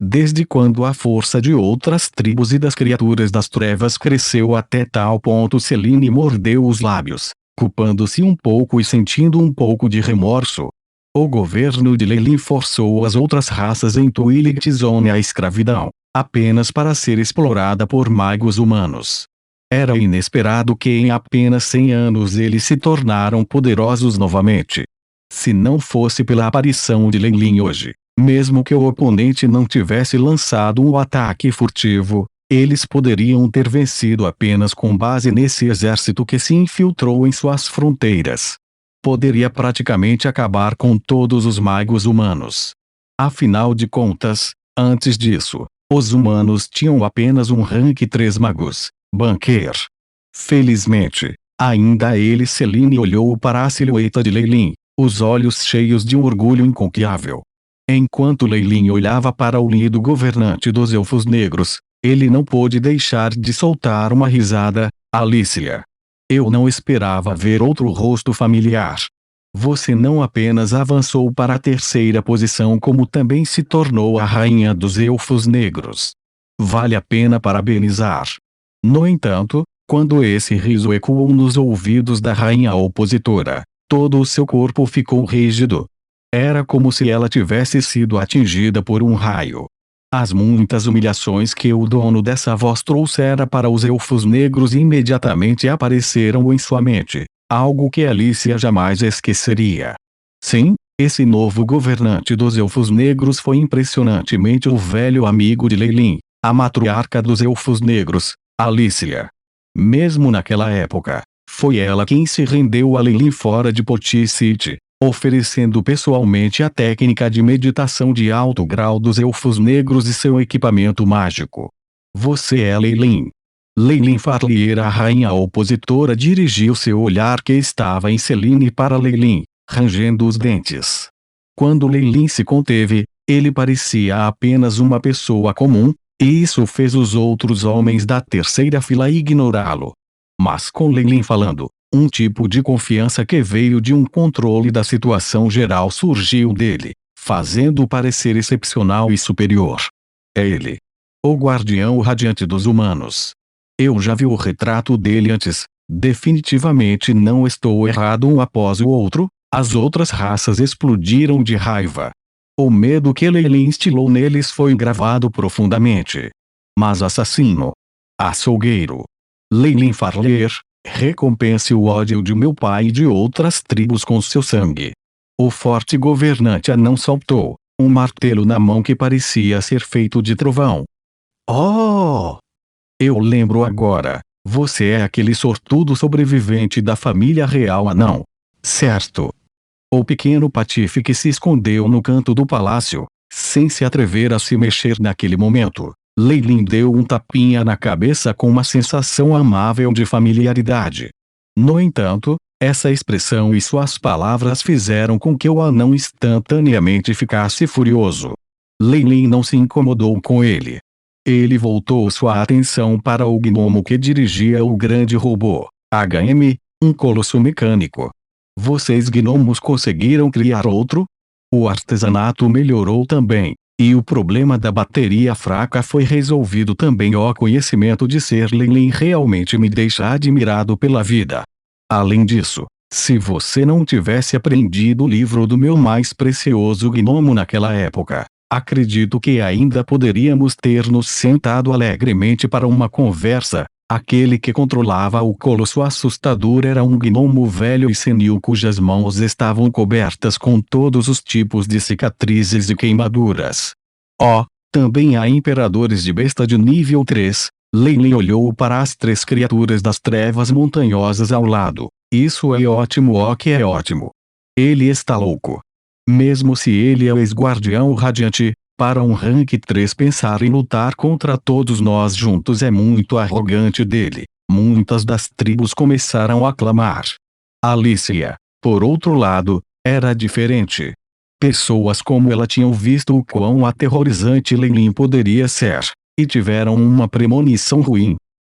desde quando a força de outras tribos e das criaturas das trevas cresceu até tal ponto. Selene mordeu os lábios, culpando-se um pouco e sentindo um pouco de remorso. O governo de Leilin forçou as outras raças em Twilight Zone à escravidão, apenas para ser explorada por magos humanos. Era inesperado que em apenas 100 anos eles se tornaram poderosos novamente. Se não fosse pela aparição de Leilin hoje, mesmo que o oponente não tivesse lançado um ataque furtivo, eles poderiam ter vencido apenas com base nesse exército que se infiltrou em suas fronteiras. Poderia praticamente acabar com todos os magos humanos. Afinal de contas, antes disso, os humanos tinham apenas um rank 3 magos, Banquer. Felizmente, ainda ele. Selene olhou para a silhueta de Leilin, os olhos cheios de um orgulho inconfiável. Enquanto Leilin olhava para o lindo governante dos Elfos Negros, ele não pôde deixar de soltar uma risada. Alicia. Eu não esperava ver outro rosto familiar. Você não apenas avançou para a terceira posição, como também se tornou a rainha dos Elfos Negros. Vale a pena parabenizar. No entanto, quando esse riso ecoou nos ouvidos da rainha opositora, todo o seu corpo ficou rígido. Era como se ela tivesse sido atingida por um raio. As muitas humilhações que o dono dessa voz trouxera para os Elfos Negros imediatamente apareceram em sua mente, algo que Alicia jamais esqueceria. Sim, esse novo governante dos Elfos Negros foi impressionantemente o velho amigo de Leilin, a matriarca dos Elfos Negros, Alicia. Mesmo naquela época, foi ela quem se rendeu a Leilin fora de Poti City, oferecendo pessoalmente a técnica de meditação de alto grau dos Elfos Negros e seu equipamento mágico. Você é Leilin. Leilin Farlier. A rainha opositora dirigiu seu olhar, que estava em Selene, para Leilin, rangendo os dentes. Quando Leilin se conteve, ele parecia apenas uma pessoa comum, e isso fez os outros homens da terceira fila ignorá-lo. Mas com Leilin falando, um tipo de confiança que veio de um controle da situação geral surgiu dele, fazendo-o parecer excepcional e superior. É ele. O guardião radiante dos humanos. Eu já vi o retrato dele antes. Definitivamente não estou errado. Um após o outro, as outras raças explodiram de raiva. O medo que Leilin instilou neles foi gravado profundamente. Mas assassino. Açougueiro. Leilin Farlier, recompense o ódio de meu pai e de outras tribos com seu sangue. O forte governante anão saltou, um martelo na mão que parecia ser feito de trovão. Oh! Eu lembro agora, você é aquele sortudo sobrevivente da família real anão. Certo. O pequeno patife que se escondeu no canto do palácio, sem se atrever a se mexer naquele momento. Leilin deu um tapinha na cabeça com uma sensação amável de familiaridade. No entanto, essa expressão e suas palavras fizeram com que o anão instantaneamente ficasse furioso. Leilin não se incomodou com ele. Ele voltou sua atenção para o gnomo que dirigia o grande robô, HM, um colosso mecânico. Vocês gnomos conseguiram criar outro? O artesanato melhorou também. E o problema da bateria fraca foi resolvido também. O conhecimento de ser Leilin realmente me deixa admirado pela vida. Além disso, se você não tivesse aprendido o livro do meu mais precioso gnomo naquela época, acredito que ainda poderíamos ter nos sentado alegremente para uma conversa. Aquele que controlava o colosso assustador era um gnomo velho e senil cujas mãos estavam cobertas com todos os tipos de cicatrizes e queimaduras. Oh, também há imperadores de besta de nível 3. Leilin olhou para as 3 criaturas das trevas montanhosas ao lado. Isso é ótimo. Oh, que é ótimo. Ele está louco. Mesmo se ele é o ex-guardião radiante, para um rank 3 pensar em lutar contra todos nós juntos é muito arrogante dele. Muitas das tribos começaram a clamar. Alicia, por outro lado, era diferente. Pessoas como ela tinham visto o quão aterrorizante Leilin poderia ser, e tiveram uma premonição ruim.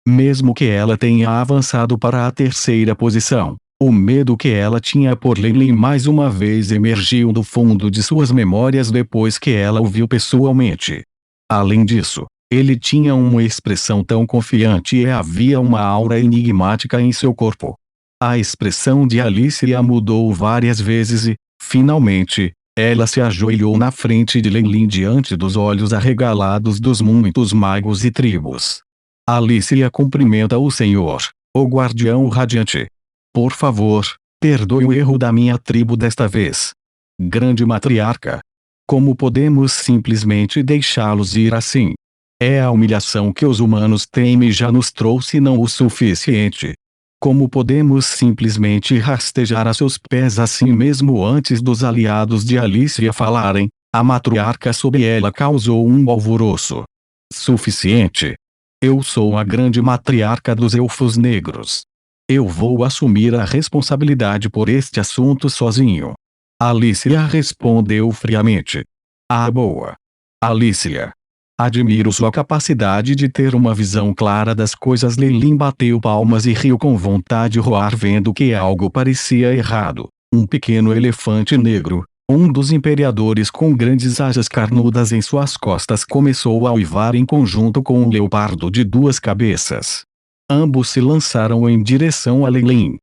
Mesmo que ela tenha avançado para a terceira posição, o medo que ela tinha por Leilin mais uma vez emergiu do fundo de suas memórias depois que ela o viu pessoalmente. Além disso, ele tinha uma expressão tão confiante e havia uma aura enigmática em seu corpo. A expressão de Alicia mudou várias vezes e, finalmente, ela se ajoelhou na frente de Lei diante dos olhos arregalados dos muitos magos e tribos. Alicia cumprimenta o Senhor, o guardião radiante. Por favor, perdoe o erro da minha tribo desta vez. Grande matriarca. Como podemos simplesmente deixá-los ir assim? É a humilhação que os humanos temem já nos trouxe não o suficiente. Como podemos simplesmente rastejar a seus pés assim mesmo antes dos aliados de Alicia falarem, a matriarca sobre ela causou um alvoroço. Suficiente. Eu sou a grande matriarca dos elfos negros. Eu vou assumir a responsabilidade por este assunto sozinho. Alicia respondeu friamente. Ah, boa. Alicia. Admiro sua capacidade de ter uma visão clara das coisas. Lelin bateu palmas e riu com vontade roar vendo que algo parecia errado. Um pequeno elefante negro, um dos imperadores com grandes asas carnudas em suas costas, começou a uivar em conjunto com um leopardo de duas cabeças. Ambos se lançaram em direção a Lelin.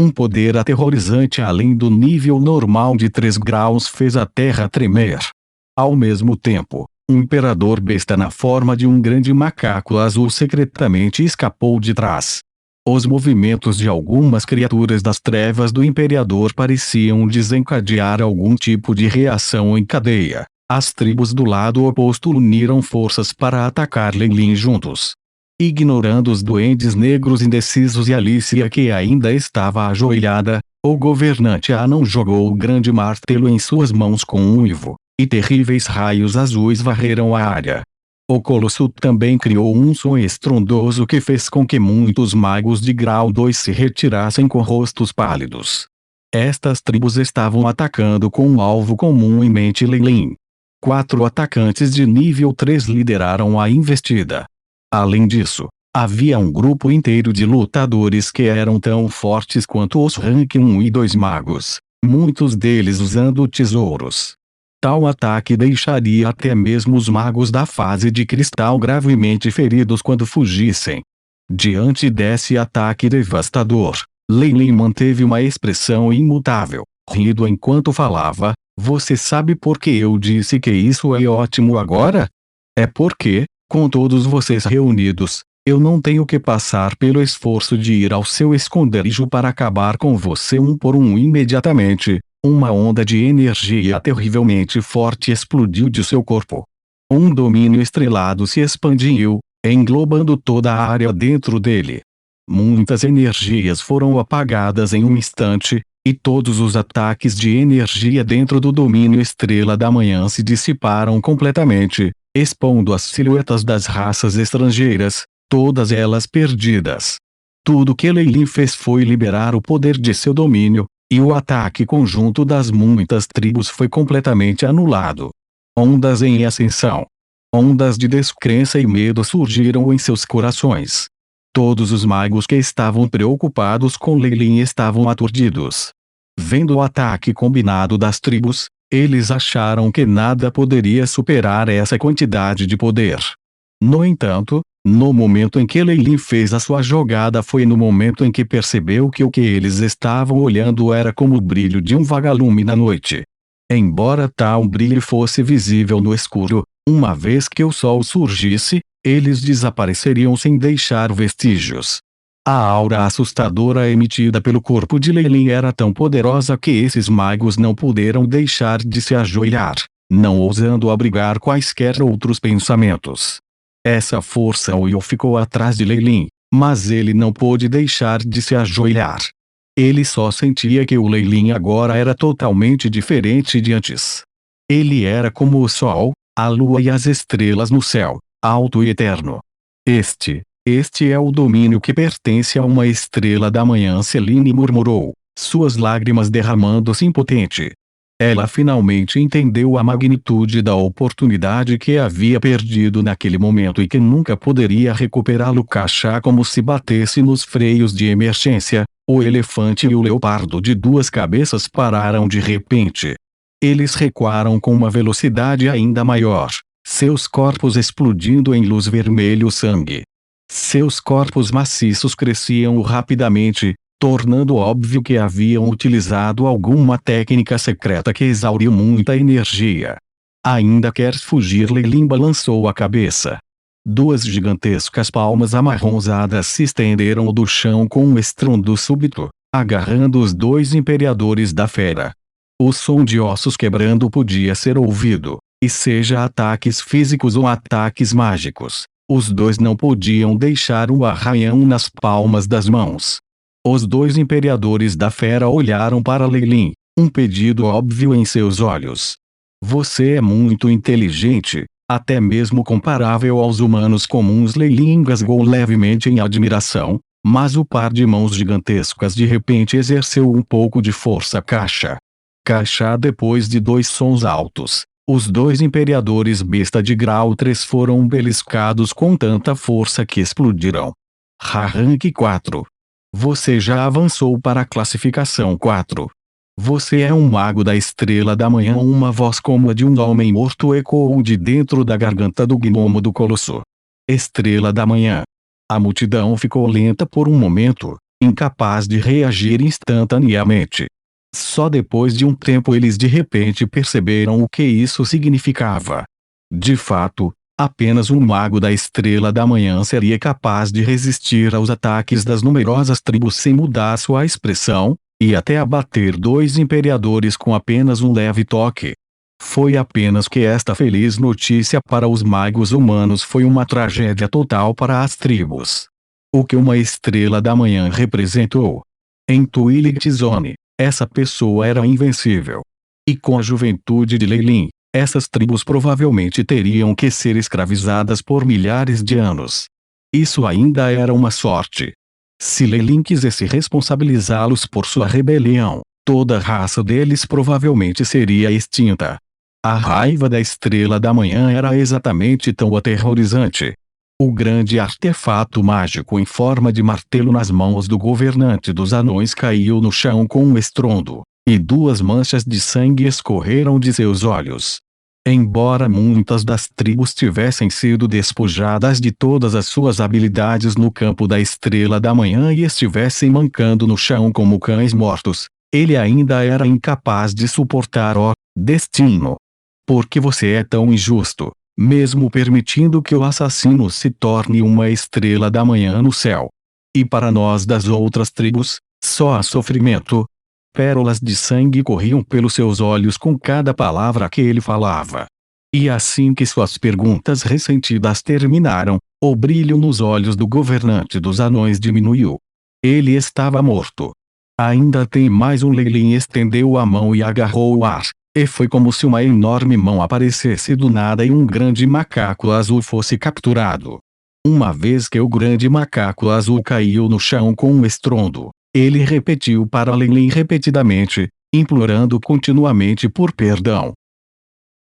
Um poder aterrorizante além do nível normal de 3 graus fez a terra tremer. Ao mesmo tempo, um imperador besta na forma de um grande macaco azul secretamente escapou de trás. Os movimentos de algumas criaturas das trevas do imperador pareciam desencadear algum tipo de reação em cadeia. As tribos do lado oposto uniram forças para atacar Lelin juntos. Ignorando os duendes negros indecisos e Alicia que ainda estava ajoelhada, o governante Anão jogou o grande martelo em suas mãos com um uivo, e terríveis raios azuis varreram a área. O colosso também criou um som estrondoso que fez com que muitos magos de grau 2 se retirassem com rostos pálidos. Estas tribos estavam atacando com um alvo comum em mente. Lelin. 4 atacantes de nível 3 lideraram a investida. Além disso, havia um grupo inteiro de lutadores que eram tão fortes quanto os rank 1 e 2 magos, muitos deles usando tesouros. Tal ataque deixaria até mesmo os magos da fase de cristal gravemente feridos quando fugissem. Diante desse ataque devastador, Lelin manteve uma expressão imutável, rindo enquanto falava. Você sabe por que eu disse que isso é ótimo agora? É porque, com todos vocês reunidos, eu não tenho que passar pelo esforço de ir ao seu esconderijo para acabar com você um por um imediatamente. Uma onda de energia terrivelmente forte explodiu de seu corpo. Um domínio estrelado se expandiu, englobando toda a área dentro dele. Muitas energias foram apagadas em um instante, e todos os ataques de energia dentro do domínio Estrela da Manhã se dissiparam completamente, expondo as silhuetas das raças estrangeiras, todas elas perdidas. Tudo que Lelin fez foi liberar o poder de seu domínio, e o ataque conjunto das muitas tribos foi completamente anulado. Ondas em ascensão. Ondas de descrença e medo surgiram em seus corações. Todos os magos que estavam preocupados com Lelin estavam aturdidos. Vendo o ataque combinado das tribos, eles acharam que nada poderia superar essa quantidade de poder. No entanto, no momento em que Lelin fez a sua jogada foi no momento em que percebeu que o que eles estavam olhando era como o brilho de um vagalume na noite. Embora tal brilho fosse visível no escuro, uma vez que o sol surgisse, eles desapareceriam sem deixar vestígios. A aura assustadora emitida pelo corpo de Lelin era tão poderosa que esses magos não puderam deixar de se ajoelhar, não ousando abrigar quaisquer outros pensamentos. Essa força o ficou atrás de Lelin, mas ele não pôde deixar de se ajoelhar. Ele só sentia que o Lelin agora era totalmente diferente de antes. Ele era como o sol, a lua e as estrelas no céu, alto e eterno. Este é o domínio que pertence a uma estrela da manhã. Celine murmurou, suas lágrimas derramando-se impotente. Ela finalmente entendeu a magnitude da oportunidade que havia perdido naquele momento e que nunca poderia recuperá-lo. Cachá como se batesse nos freios de emergência, o elefante e o leopardo de duas cabeças pararam de repente. Eles recuaram com uma velocidade ainda maior, seus corpos explodindo em luz vermelho sangue. Seus corpos maciços cresciam rapidamente, tornando óbvio que haviam utilizado alguma técnica secreta que exauriu muita energia. Ainda queres fugir? Leilin balançou a cabeça. Duas gigantescas palmas amarronzadas se estenderam do chão com um estrondo súbito, agarrando os dois imperadores da fera. O som de ossos quebrando podia ser ouvido, e seja ataques físicos ou ataques mágicos, os dois não podiam deixar um arranhão nas palmas das mãos. Os dois imperadores da fera olharam para Leilin, um pedido óbvio em seus olhos. Você é muito inteligente, até mesmo comparável aos humanos comuns. Leilin engasgou levemente em admiração, mas o par de mãos gigantescas de repente exerceu um pouco de força. Caixa. Depois de dois sons altos, os dois imperadores besta de grau 3 foram beliscados com tanta força que explodiram. Rank 4. Você já avançou para a classificação 4. Você é um mago da estrela da manhã. Uma voz como a de um homem morto ecoou de dentro da garganta do gnomo do colosso. Estrela da manhã. A multidão ficou lenta por um momento, incapaz de reagir instantaneamente. Só depois de um tempo eles de repente perceberam o que isso significava. De fato, apenas um mago da estrela da manhã seria capaz de resistir aos ataques das numerosas tribos sem mudar sua expressão, e até abater dois imperadores com apenas um leve toque. Foi apenas que esta feliz notícia para os magos humanos foi uma tragédia total para as tribos. O que uma estrela da manhã representou? Em Twilight Zone, essa pessoa era invencível. E com a juventude de Leilin, essas tribos provavelmente teriam que ser escravizadas por milhares de anos. Isso ainda era uma sorte. Se Leilin quisesse responsabilizá-los por sua rebelião, toda a raça deles provavelmente seria extinta. A raiva da estrela da manhã era exatamente tão aterrorizante. O grande artefato mágico em forma de martelo nas mãos do governante dos anões caiu no chão com um estrondo, e duas manchas de sangue escorreram de seus olhos. Embora muitas das tribos tivessem sido despojadas de todas as suas habilidades no campo da estrela da manhã e estivessem mancando no chão como cães mortos, ele ainda era incapaz de suportar o destino. Por que você é tão injusto, mesmo permitindo que o assassino se torne uma estrela da manhã no céu? E para nós das outras tribos, só há sofrimento. Pérolas de sangue corriam pelos seus olhos com cada palavra que ele falava. E assim que suas perguntas ressentidas terminaram, o brilho nos olhos do governante dos anões diminuiu. Ele estava morto. Ainda tem mais um. Leilin estendeu a mão e agarrou o ar, e foi como se uma enorme mão aparecesse do nada e um grande macaco azul fosse capturado. Uma vez que o grande macaco azul caiu no chão com um estrondo, ele repetiu para Leilin repetidamente, implorando continuamente por perdão.